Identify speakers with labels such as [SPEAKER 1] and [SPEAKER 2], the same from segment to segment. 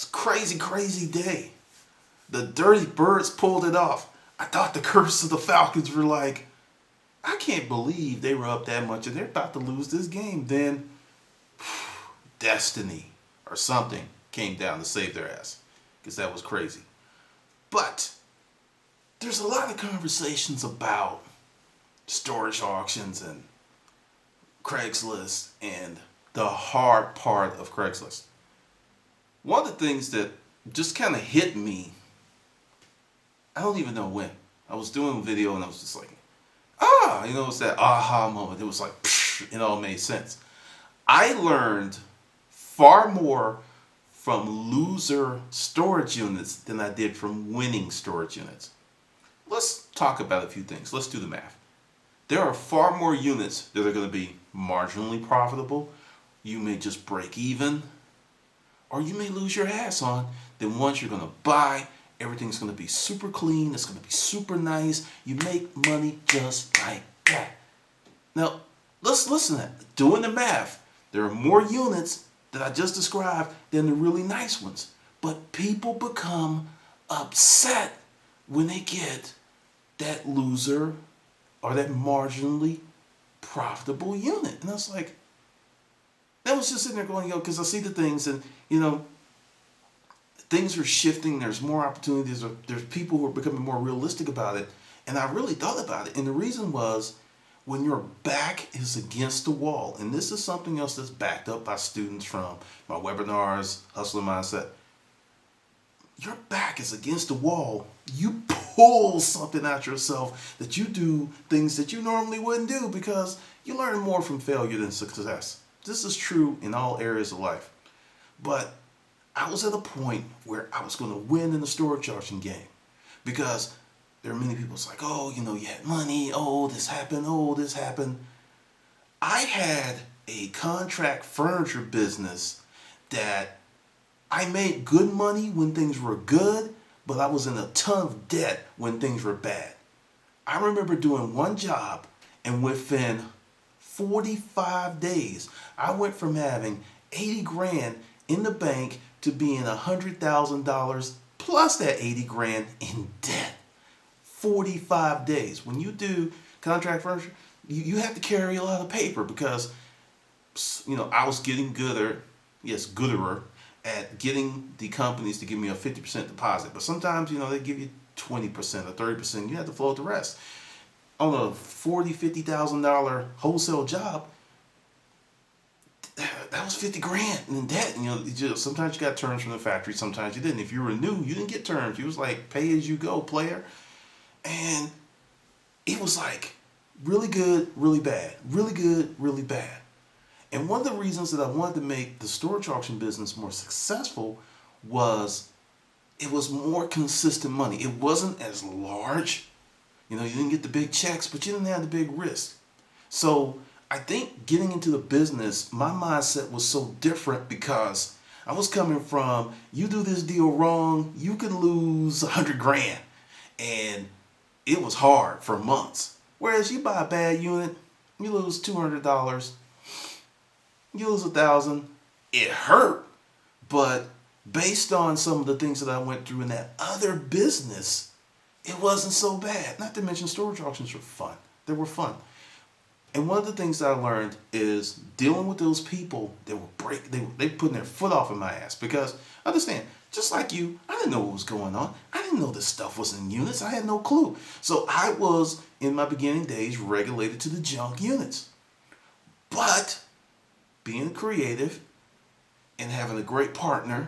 [SPEAKER 1] It's a crazy, crazy day. The Dirty Birds pulled it off. I thought the Curse of the Falcons were like, I can't believe they were up that much and they're about to lose this game. Then destiny or something came down to save their ass, because that was crazy. But there's a lot of conversations about storage auctions and Craigslist and the hard part of Craigslist. One of the things that just kind of hit me, I don't even know when. I was doing a video and I was just like, it's that aha moment. It was like, it all made sense. I learned far more from loser storage units than I did from winning storage units. Let's talk about a few things. Let's do the math. There are far more units that are going to be marginally profitable. You may just break even, or you may lose your ass on than ones you're going to buy. Everything's going to be super clean. It's going to be super nice. You make money just like that. Now, let's listen to that. Doing the math, there are more units that I just described than the really nice ones. But people become upset when they get that loser or that marginally profitable unit. And I was like, that was just sitting there going, because I see the things and, things are shifting. There's more opportunities. There's people who are becoming more realistic about it. And I really thought about it. And the reason was, when your back is against the wall, and this is something else that's backed up by students from my webinars, Hustler Mindset. Your back is against the wall. You pull something out yourself that you do things that you normally wouldn't do, because you learn more from failure than success. This is true in all areas of life. But I was at a point where I was going to win in the storage auction game, because there are many people that's like, you had money, this happened. I had a contract furniture business that I made good money when things were good, but I was in a ton of debt when things were bad. I remember doing one job, and within 45 days, I went from having 80 grand in the bank to being $100,000 plus that 80 grand in debt. 45 days. When you do contract furniture, you have to carry a lot of paper, because, I was getting gooder at getting the companies to give me a 50% deposit. But sometimes, they give you 20% or 30%. You have to float the rest. On a $40,000, $50,000 wholesale job, that was 50 grand in debt. Sometimes you got terms from the factory, sometimes you didn't. If you were new, you didn't get terms. You was like, pay as you go, player. And it was like really good, really bad, really good, really bad. And one of the reasons that I wanted to make the storage auction business more successful was it was more consistent money. It wasn't as large. You didn't get the big checks, but you didn't have the big risk. So I think getting into the business, my mindset was so different, because I was coming from, you do this deal wrong, you could lose 100 grand. And it was hard for months. Whereas you buy a bad unit, you lose $200, you lose $1,000. It hurt, but based on some of the things that I went through in that other business, it wasn't so bad. Not to mention storage auctions were fun. They were fun. And one of the things that I learned is dealing with those people that were they putting their foot off in my ass. Because understand, just like you, I didn't know what was going on. I didn't know this stuff was in units. I had no clue. So I was, in my beginning days, regulated to the junk units. But being creative and having a great partner,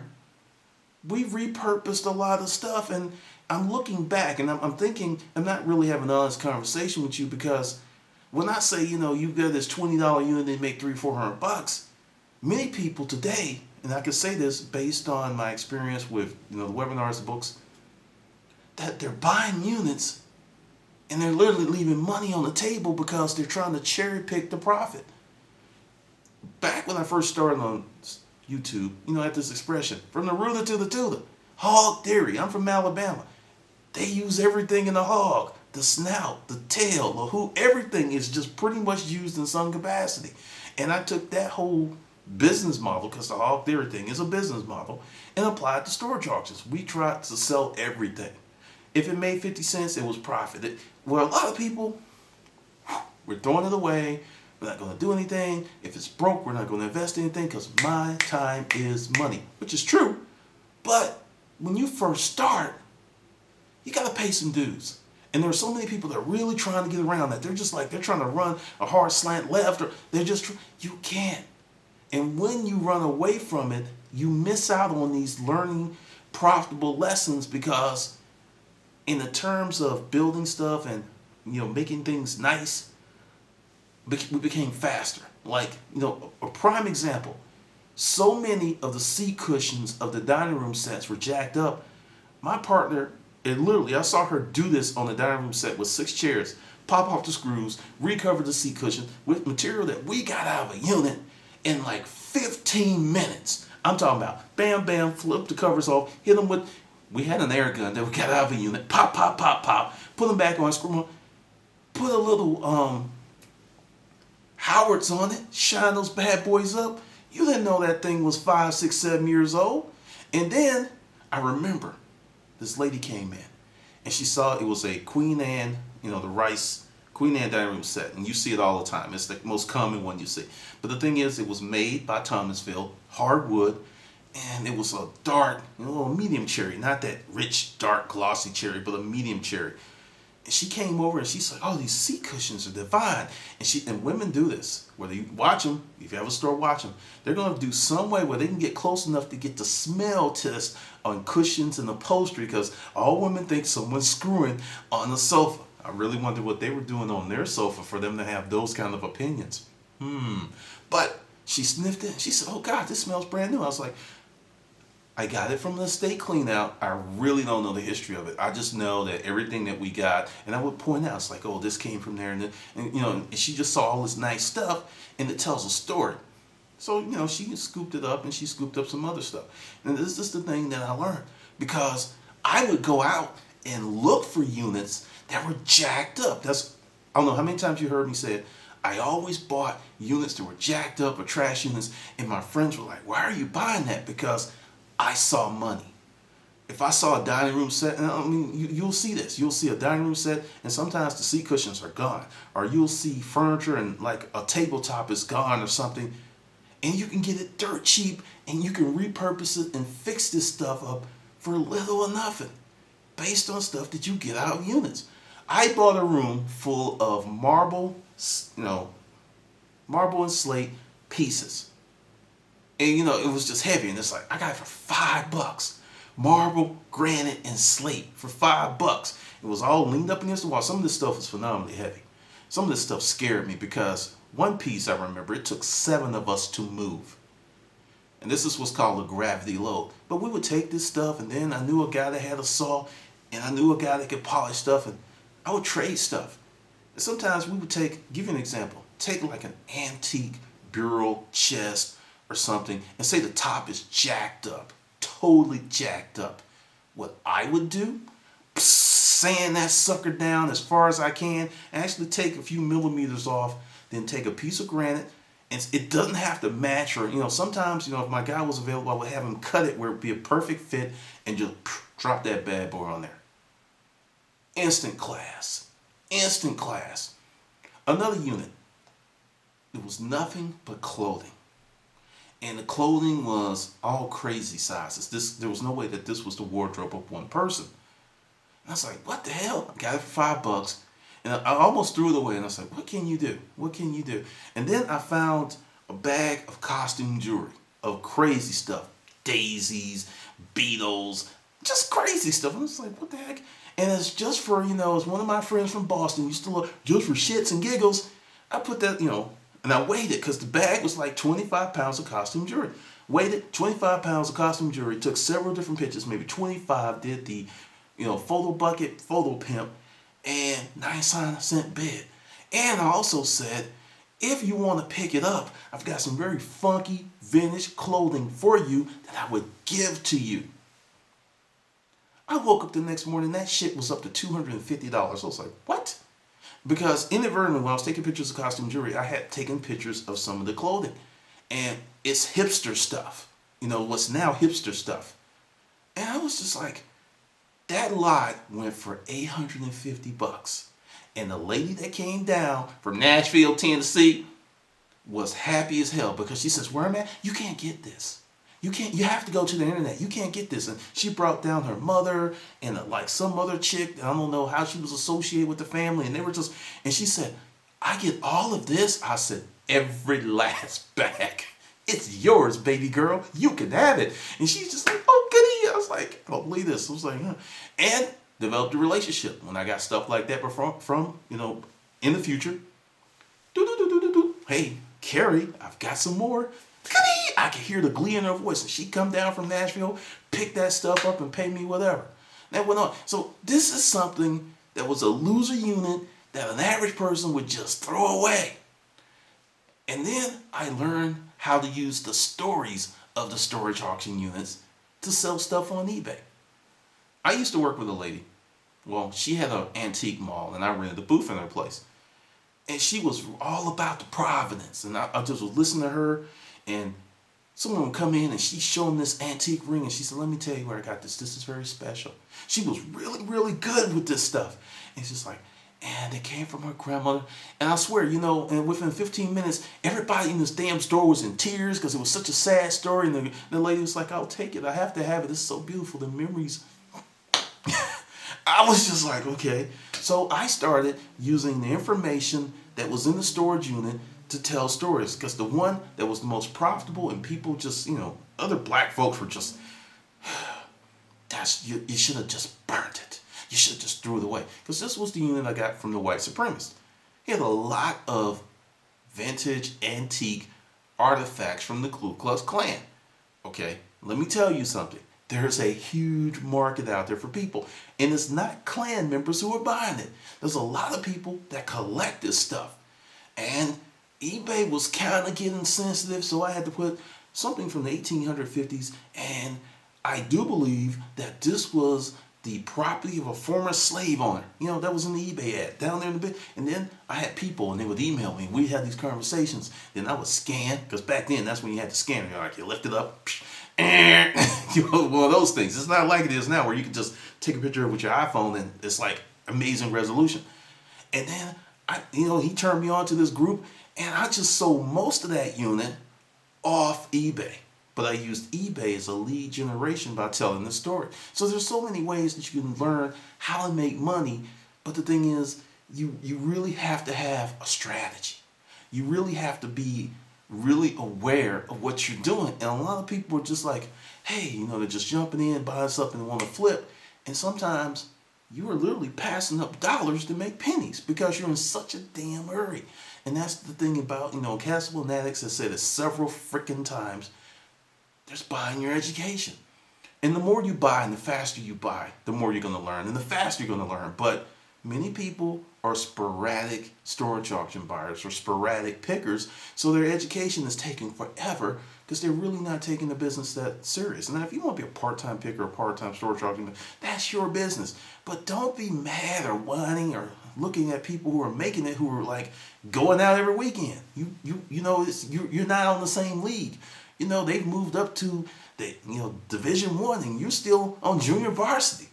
[SPEAKER 1] we repurposed a lot of stuff. And I'm looking back and I'm thinking, I'm not really having an honest conversation with you, because when I say, you've got this $20 unit and make $300-400, many people today, and I can say this based on my experience with, the webinars, the books, that they're buying units and they're literally leaving money on the table because they're trying to cherry pick the profit. Back when I first started on YouTube, I had this expression, from the rooter to the tutor, hog theory. I'm from Alabama. They use everything in the hog. The snout, the tail, everything is just pretty much used in some capacity. And I took that whole business model, because the hog theory thing is a business model, and apply it to storage auctions. We tried to sell everything. If it made 50 cents, it was profit. Well, a lot of people, we're throwing it away. We're not going to do anything. If it's broke, we're not going to invest in anything because my time is money, which is true. But when you first start, you got to pay some dues. And there are so many people that are really trying to get around that. They're just like, they're trying to run a hard slant left, or they're just, you can't. And when you run away from it, you miss out on these learning profitable lessons, because in the terms of building stuff and, making things nice, we became faster. Like, a prime example, so many of the seat cushions of the dining room sets were jacked up. My partner, and literally, I saw her do this on the dining room set with 6 chairs, pop off the screws, recover the seat cushion with material that we got out of a unit in like 15 minutes. I'm talking about bam, bam, flip the covers off, hit them with, we had an air gun that we got out of a unit, pop, pop, pop, pop, put them back on, screw them, put a little Howards on it, shine those bad boys up. You didn't know that thing was 5, 6, 7 years old. And then I remember this lady came in and she saw it was a Queen Anne, the rice Queen Anne dining room set. And you see it all the time. It's the most common one you see. But the thing is, it was made by Thomasville, hardwood, and it was a dark, medium cherry. Not that rich, dark, glossy cherry, but a medium cherry. And she came over and she said, "Oh, these seat cushions are divine." And women do this. Whether you watch them, if you have a store, watch them. They're going to do some way where they can get close enough to get the smell test on cushions and upholstery, because all women think someone's screwing on the sofa. I really wonder what they were doing on their sofa for them to have those kind of opinions. But she sniffed it and she said, "Oh God, this smells brand new." I was like, I got it from the estate clean out. I really don't know the history of it. I just know that everything that we got, and I would point out, it's like, oh, this came from there, and and she just saw all this nice stuff, and it tells a story. So, she scooped it up, and she scooped up some other stuff. And this is the thing that I learned, because I would go out and look for units that were jacked up. I don't know how many times you heard me say it. I always bought units that were jacked up or trash units, and my friends were like, "Why are you buying that?" Because I saw money. If I saw a dining room set, and you'll see this. You'll see a dining room set, and sometimes the seat cushions are gone. Or you'll see furniture and like a tabletop is gone or something. And you can get it dirt cheap, and you can repurpose it and fix this stuff up for little or nothing, based on stuff that you get out of units. I bought a room full of marble and slate pieces. And it was just heavy, and it's like, I got it for $5. Marble, granite, and slate for $5. It was all leaned up against the wall. Some of this stuff was phenomenally heavy. Some of this stuff scared me, because one piece, I remember, it took 7 of us to move. And this is what's called a gravity load. But we would take this stuff, and then I knew a guy that had a saw, and I knew a guy that could polish stuff, and I would trade stuff. And sometimes we would give you an example, take like an antique bureau chest or something, and say the top is jacked up, totally jacked up. What I would do, sand that sucker down as far as I can, actually take a few millimeters off, then take a piece of granite, and it doesn't have to match, or sometimes if my guy was available, I would have him cut it where it would be a perfect fit, and just drop that bad boy on there. Instant class. Another unit, it was nothing but clothing. And the clothing was all crazy sizes. There was no way that this was the wardrobe of one person. And I was like, what the hell? I got it for $5. And I almost threw it away. And I was like, what can you do? And then I found a bag of costume jewelry, of crazy stuff. Daisies, beetles, just crazy stuff. I was like, what the heck? And it's just for, as one of my friends from Boston used to look, just for shits and giggles, I put that, and I weighed it, because the bag was like 25 pounds of costume jewelry. Weighed it, 25 pounds of costume jewelry. Took several different pictures, maybe 25. Did the, photo bucket, photo pimp, and 9-cent bid. And I also said, if you want to pick it up, I've got some very funky vintage clothing for you that I would give to you. I woke up the next morning, that shit was up to $250. I was like, what? Because inadvertently, when I was taking pictures of costume jewelry, I had taken pictures of some of the clothing. And it's hipster stuff. What's now hipster stuff. And I was just like, that lot went for $850. And the lady that came down from Nashville, Tennessee, was happy as hell because she says, where I'm at, you can't get this. You have to go to the internet. You can't get this. And she brought down her mother and like some other chick. I don't know how she was associated with the family. And they were just, and she said, I get all of this. I said, every last bag. It's yours, baby girl. You can have it. And she's just like, oh, goody. I was like, I don't believe this. I was like, huh. And developed a relationship. When I got stuff like that from in the future. Hey, Carrie, I've got some more. Goody. I could hear the glee in her voice. And she'd come down from Nashville, pick that stuff up, and pay me whatever. That went on. So this is something that was a loser unit that an average person would just throw away. And then I learned how to use the stories of the storage auction units to sell stuff on eBay. I used to work with a lady. Well, she had an antique mall, and I rented a booth in her place. And she was all about the provenance. And I just was listening to her, and someone would come in, and she's showing this antique ring, and she said, let me tell you where I got this. This is very special. She was really, really good with this stuff. And she's like, and it came from her grandmother. And I swear, and within 15 minutes, everybody in this damn store was in tears because it was such a sad story. And the lady was like, I'll take it. I have to have it. It's so beautiful. The memories. I was just like, okay. So I started using the information that was in the storage unit to tell stories. Because the one that was the most profitable and people just, other black folks were just, you should have just burnt it. You should have just threw it away. Because this was the unit I got from the white supremacist. He had a lot of vintage, antique artifacts from the Ku Klux Klan. Okay, let me tell you something. There's a huge market out there for people. And it's not Klan members who are buying it. There's a lot of people that collect this stuff. And eBay was kind of getting sensitive, so I had to put something from the 1850s. And I do believe that this was the property of a former slave owner. That was in the eBay ad down there in the bit. And then I had people, and they would email me. We had these conversations. Then I would scan, because back then that's when you had to scan. You lift it up, and one of those things. It's not like it is now, where you can just take a picture with your iPhone, and it's like amazing resolution. And then he turned me on to this group, and I just sold most of that unit off eBay. But I used eBay as a lead generation by telling the story. So there's so many ways that you can learn how to make money. But the thing is, you really have to have a strategy. You really have to be really aware of what you're doing. And a lot of people are just like, hey, they're just jumping in, buying something they want to flip. And sometimes you are literally passing up dollars to make pennies because you're in such a damn hurry. And that's the thing about, Castle and Addicts has said it several freaking times. There's buying your education. And the more you buy and the faster you buy, the more you're going to learn and the faster you're going to learn. But many people are sporadic storage auction buyers or sporadic pickers, so their education is taking forever because they're really not taking the business that serious. Now, if you want to be a part-time picker or part-time storage auction, that's your business. But don't be mad or whining or looking at people who are making it, who are like going out every weekend. You're not on the same league. They've moved up to the Division I, and you're still on junior varsity.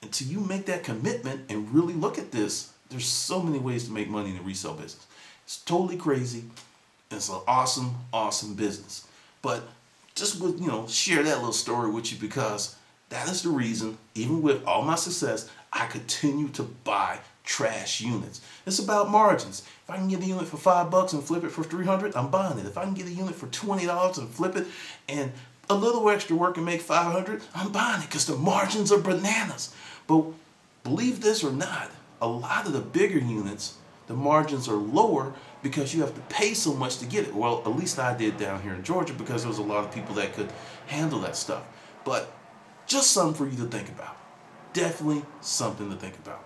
[SPEAKER 1] Until you make that commitment and really look at this, there's so many ways to make money in the resale business. It's totally crazy. It's an awesome, awesome business. But just would share that little story with you because that is the reason, even with all my success, I continue to buy trash units. It's about margins. If I can get a unit for $5 and flip it for $300, I'm buying it. If I can get a unit for $20 and flip it and a little extra work and make $500, I'm buying it because the margins are bananas. But believe this or not, a lot of the bigger units, the margins are lower because you have to pay so much to get it. Well, at least I did down here in Georgia because there was a lot of people that could handle that stuff. But just something for you to think about. Definitely something to think about.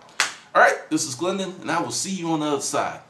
[SPEAKER 1] All right, this is Glendon, and I will see you on the other side.